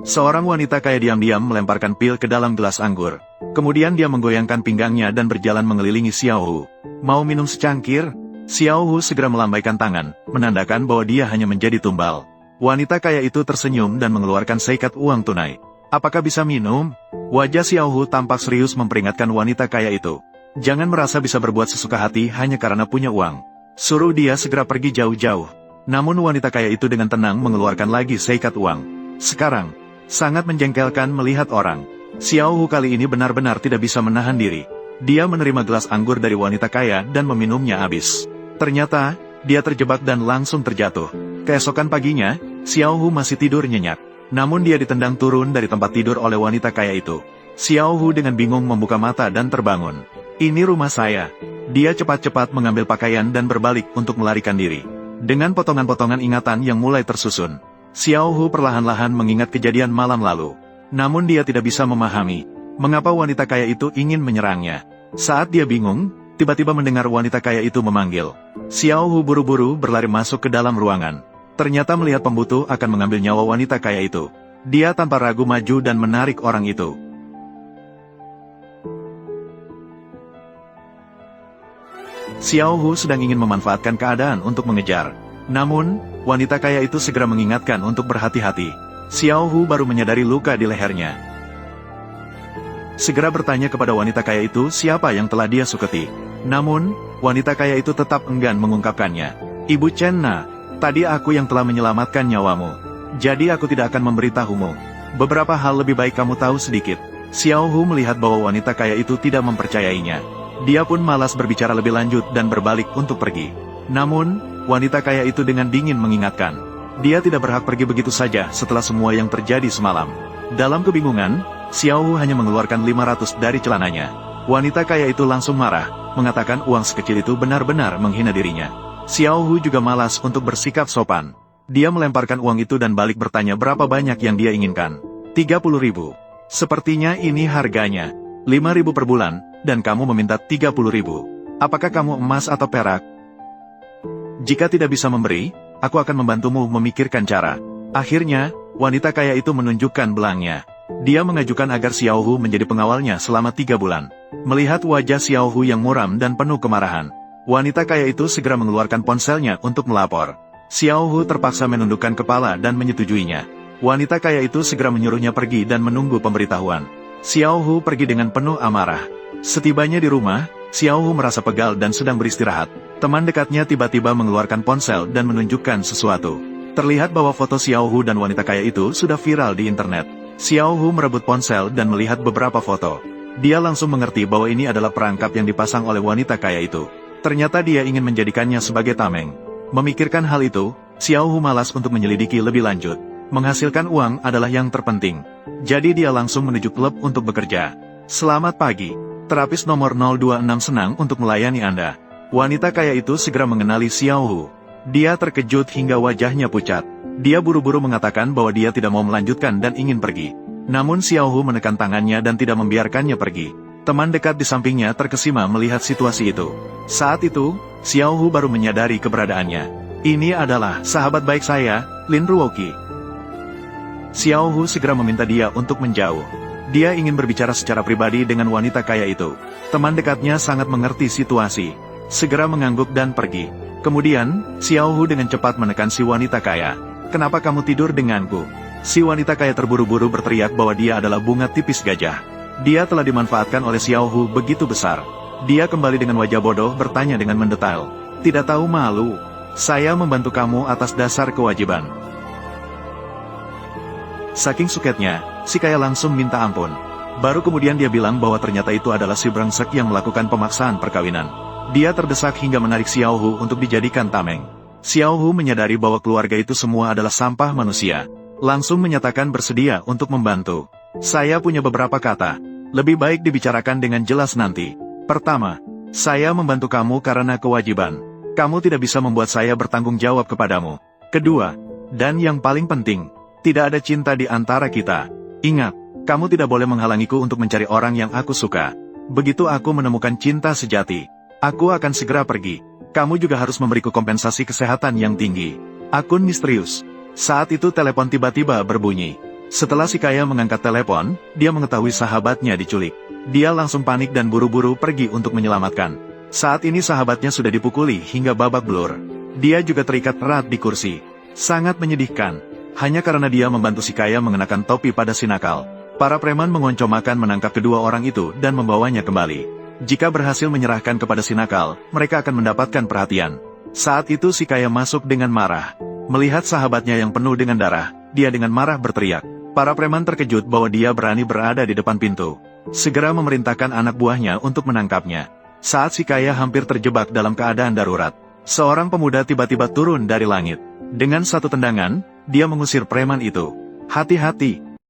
Seorang wanita kaya diam-diam melemparkan pil ke dalam gelas anggur. Kemudian dia menggoyangkan pinggangnya dan berjalan mengelilingi Xiao Hu. Mau minum secangkir? Xiao Hu segera melambaikan tangan, menandakan bahwa dia hanya menjadi tumbal. Wanita kaya itu tersenyum dan mengeluarkan seikat uang tunai. Apakah bisa minum? Wajah Xiao Hu tampak serius memperingatkan wanita kaya itu. Jangan merasa bisa berbuat sesuka hati hanya karena punya uang. Suruh dia segera pergi jauh-jauh. Namun wanita kaya itu dengan tenang mengeluarkan lagi seikat uang. Sekarang, sangat menjengkelkan melihat orang. Xiao Hu kali ini benar-benar tidak bisa menahan diri. Dia menerima gelas anggur dari wanita kaya dan meminumnya habis. Ternyata, dia terjebak dan langsung terjatuh. Keesokan paginya, Xiao Hu masih tidur nyenyak. Namun dia ditendang turun dari tempat tidur oleh wanita kaya itu. Xiao Hu dengan bingung membuka mata dan terbangun. Ini rumah saya. Dia cepat-cepat mengambil pakaian dan berbalik untuk melarikan diri. Dengan potongan-potongan ingatan yang mulai tersusun, Xiao Hu perlahan-lahan mengingat kejadian malam lalu. Namun dia tidak bisa memahami mengapa wanita kaya itu ingin menyerangnya. Saat dia bingung, tiba-tiba mendengar wanita kaya itu memanggil. Xiao Hu buru-buru berlari masuk ke dalam ruangan. Ternyata melihat pembutuh akan mengambil nyawa wanita kaya itu. Dia tanpa ragu maju dan menarik orang itu. Xiao Hu sedang ingin memanfaatkan keadaan untuk mengejar. Namun, wanita kaya itu segera mengingatkan untuk berhati-hati. Xiao Hu baru menyadari luka di lehernya. Segera bertanya kepada wanita kaya itu siapa yang telah dia suketi. Namun, wanita kaya itu tetap enggan mengungkapkannya. Ibu Chen Na, tadi aku yang telah menyelamatkan nyawamu. Jadi aku tidak akan memberitahumu. Beberapa hal lebih baik kamu tahu sedikit. Xiao Hu melihat bahwa wanita kaya itu tidak mempercayainya. Dia pun malas berbicara lebih lanjut dan berbalik untuk pergi. Namun, wanita kaya itu dengan dingin mengingatkan. Dia tidak berhak pergi begitu saja setelah semua yang terjadi semalam. Dalam kebingungan, Xiao Hu hanya mengeluarkan 500 dari celananya. Wanita kaya itu langsung marah, mengatakan uang sekecil itu benar-benar menghina dirinya. Xiao Hu juga malas untuk bersikap sopan. Dia melemparkan uang itu dan balik bertanya berapa banyak yang dia inginkan. 30.000. Sepertinya ini harganya. 5.000 per bulan, dan kamu meminta 30.000. Apakah kamu emas atau perak? Jika tidak bisa memberi, aku akan membantumu memikirkan cara. Akhirnya, wanita kaya itu menunjukkan belangnya. Dia mengajukan agar Xiao Hu menjadi pengawalnya selama 3 bulan. Melihat wajah Xiao Hu yang muram dan penuh kemarahan, wanita kaya itu segera mengeluarkan ponselnya untuk melapor. Xiao Hu terpaksa menundukkan kepala dan menyetujuinya. Wanita kaya itu segera menyuruhnya pergi dan menunggu pemberitahuan. Xiao Hu pergi dengan penuh amarah. Setibanya di rumah, Xiao Hu merasa pegal dan sedang beristirahat. Teman dekatnya tiba-tiba mengeluarkan ponsel dan menunjukkan sesuatu. Terlihat bahwa foto Xiao Hu dan wanita kaya itu sudah viral di internet. Xiao Hu merebut ponsel dan melihat beberapa foto. Dia langsung mengerti bahwa ini adalah perangkap yang dipasang oleh wanita kaya itu. Ternyata dia ingin menjadikannya sebagai tameng. Memikirkan hal itu, Xiao Hu malas untuk menyelidiki lebih lanjut. Menghasilkan uang adalah yang terpenting. Jadi dia langsung menuju klub untuk bekerja. Selamat pagi. Terapis nomor 026 senang untuk melayani Anda. Wanita kaya itu segera mengenali Xiao Hu. Dia terkejut hingga wajahnya pucat. Dia buru-buru mengatakan bahwa dia tidak mau melanjutkan dan ingin pergi. Namun Xiao Hu menekan tangannya dan tidak membiarkannya pergi. Teman dekat di sampingnya terkesima melihat situasi itu. Saat itu, Xiao Hu baru menyadari keberadaannya. Ini adalah sahabat baik saya, Lin Ruoqi. Xiao Hu segera meminta dia untuk menjauh. Dia ingin berbicara secara pribadi dengan wanita kaya itu. Teman dekatnya sangat mengerti situasi. Segera mengangguk dan pergi. Kemudian, Xiao Hu dengan cepat menekan si wanita kaya. Kenapa kamu tidur denganku? Si wanita kaya terburu-buru berteriak bahwa dia adalah bunga tipis gajah. Dia telah dimanfaatkan oleh Xiao Hu begitu besar. Dia kembali dengan wajah bodoh bertanya dengan mendetail. Tidak tahu malu. Saya membantu kamu atas dasar kewajiban. Saking suketnya, si kaya langsung minta ampun. Baru kemudian dia bilang bahwa ternyata itu adalah si brengsek yang melakukan pemaksaan perkawinan. Dia terdesak hingga menarik Xiao Hu untuk dijadikan tameng. Xiao Hu menyadari bahwa keluarga itu semua adalah sampah manusia. Langsung menyatakan bersedia untuk membantu. Saya punya beberapa kata. Lebih baik dibicarakan dengan jelas nanti. Pertama, saya membantu kamu karena kewajiban. Kamu tidak bisa membuat saya bertanggung jawab kepadamu. Kedua, dan yang paling penting, tidak ada cinta di antara kita. Ingat, kamu tidak boleh menghalangiku untuk mencari orang yang aku suka. Begitu aku menemukan cinta sejati, aku akan segera pergi. Kamu juga harus memberiku kompensasi kesehatan yang tinggi. Akun misterius. Saat itu telepon tiba-tiba berbunyi. Setelah si kaya mengangkat telepon, dia mengetahui sahabatnya diculik. Dia langsung panik dan buru-buru pergi untuk menyelamatkan. Saat ini sahabatnya sudah dipukuli hingga babak belur. Dia juga terikat erat di kursi. Sangat menyedihkan. Hanya karena dia membantu si kaya mengenakan topi pada si nakal. Para preman mengoncomakan menangkap kedua orang itu dan membawanya kembali. Jika berhasil menyerahkan kepada si nakal, mereka akan mendapatkan perhatian. Saat itu si kaya masuk dengan marah. Melihat sahabatnya yang penuh dengan darah, dia dengan marah berteriak. Para preman terkejut bahwa dia berani berada di depan pintu. Segera memerintahkan anak buahnya untuk menangkapnya. Saat si kaya hampir terjebak dalam keadaan darurat, seorang pemuda tiba-tiba turun dari langit. Dengan satu tendangan, dia mengusir preman itu. Hati-hati,